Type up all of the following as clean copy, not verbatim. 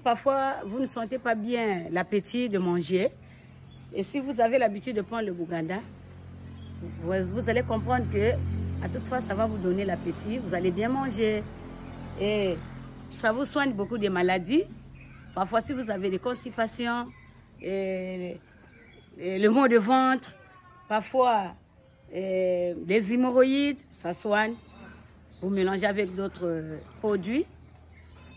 Parfois, vous ne sentez pas bien l'appétit de manger. Et si vous avez l'habitude de prendre le Buganda, vous allez comprendre que, à toute fois, ça va vous donner l'appétit. Vous allez bien manger. Et ça vous soigne beaucoup des maladies. Parfois, si vous avez des constipations, le maux de ventre, parfois des hémorroïdes, ça soigne. Vous mélangez avec d'autres produits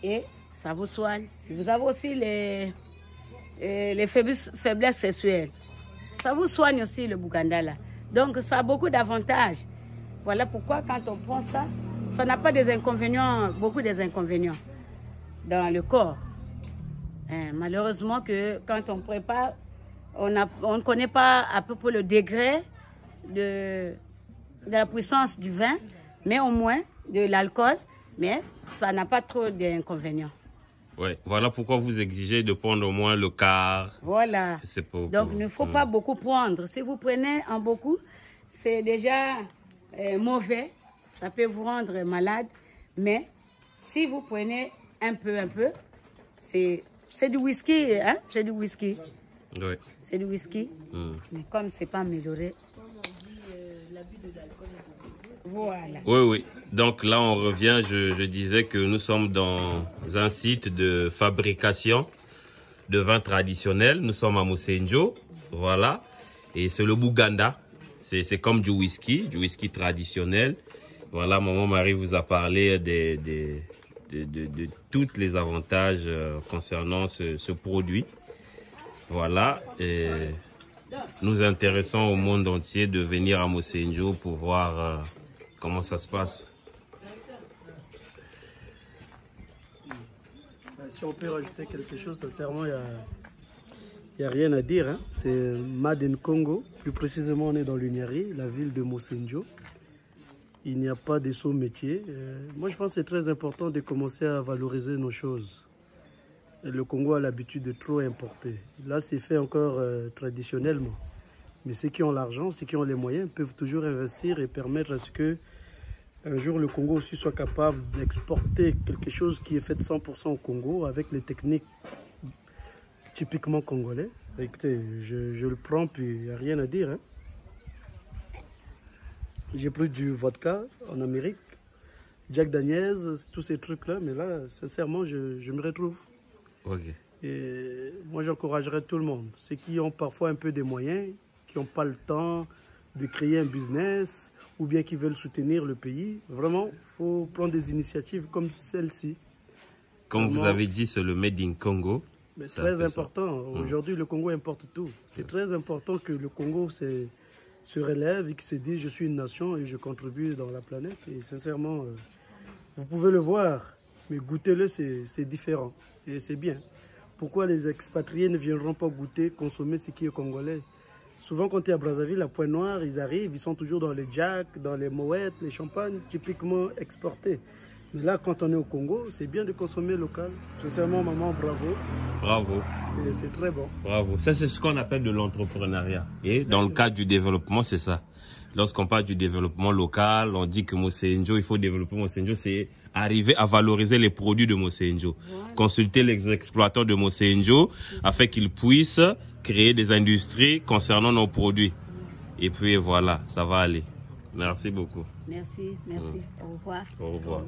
et ça vous soigne. Si vous avez aussi les faiblesses sexuelles, ça vous soigne aussi le Buganda là. Donc ça a beaucoup d'avantages. Voilà pourquoi quand on prend ça, ça n'a pas des inconvénients, beaucoup des inconvénients dans le corps. Malheureusement que quand on prépare, on ne connaît pas à peu près le degré de la puissance du vin, mais au moins de l'alcool, mais ça n'a pas trop d'inconvénients. Ouais, voilà pourquoi vous exigez de prendre au moins le quart. Voilà. Donc il ne faut pas beaucoup prendre. Si vous prenez en beaucoup, c'est déjà mauvais. Ça peut vous rendre malade. Mais si vous prenez un peu, c'est du whisky, hein? C'est du whisky. Oui. C'est du whisky. Mais comme c'est pas amélioré. Voilà. Oui. Donc là, on revient. Je disais que nous sommes dans un site de fabrication de vin traditionnel. Nous sommes à Mosenjo. Voilà. Et c'est le Buganda. C'est comme du whisky traditionnel. Voilà, Maman Marie vous a parlé de tous les avantages concernant ce produit. Voilà. Et nous intéressons au monde entier de venir à Mosenjo pour voir comment ça se passe. Si on peut rajouter quelque chose, sincèrement, il n'y a rien à dire. Hein. C'est Made in Congo. Plus précisément, on est dans l'Uniari, la ville de Mosenjo. Il n'y a pas de sot métier. Moi, je pense que c'est très important de commencer à valoriser nos choses. Le Congo a l'habitude de trop importer. Là, c'est fait encore traditionnellement. Mais ceux qui ont l'argent, ceux qui ont les moyens, peuvent toujours investir et permettre à ce que un jour le Congo aussi soit capable d'exporter quelque chose qui est fait 100% au Congo avec les techniques typiquement congolais. Écoutez, je le prends puis il n'y a rien à dire. Hein. J'ai pris du vodka en Amérique, Jack Daniels, tous ces trucs-là, mais là, sincèrement, je me retrouve. Okay. Et moi, j'encouragerais tout le monde. Ceux qui ont parfois un peu des moyens, qui n'ont pas le temps de créer un business ou bien qui veulent soutenir le pays, vraiment, il faut prendre des initiatives comme celle-ci. Comme vous avez dit, c'est le Made in Congo. C'est très important. Aujourd'hui, le Congo importe tout. C'est très important que le Congo se relève et qu'il se dise « je suis une nation et je contribue dans la planète ». Et sincèrement, vous pouvez le voir, mais goûtez-le, c'est différent et c'est bien. Pourquoi les expatriés ne viendront pas goûter, consommer ce qui est congolais? Souvent, quand tu es à Brazzaville, à Pointe-Noire, ils arrivent, ils sont toujours dans les jacks, dans les moettes, les champagnes, typiquement exportés. Mais là, quand on est au Congo, c'est bien de consommer local. Sincèrement, maman, bravo. Bravo. C'est très bon. Bravo. Ça, c'est ce qu'on appelle de l'entrepreneuriat. Et dans le cadre du développement, c'est ça. Lorsqu'on parle du développement local, on dit que Mosenjo, il faut développer Mosenjo, c'est arriver à valoriser les produits de Mosenjo. Voilà. Consulter les exploitants de Mosenjo afin qu'ils puissent créer des industries concernant nos produits. Et puis voilà, ça va aller. Merci beaucoup. Merci. Au revoir. Au revoir.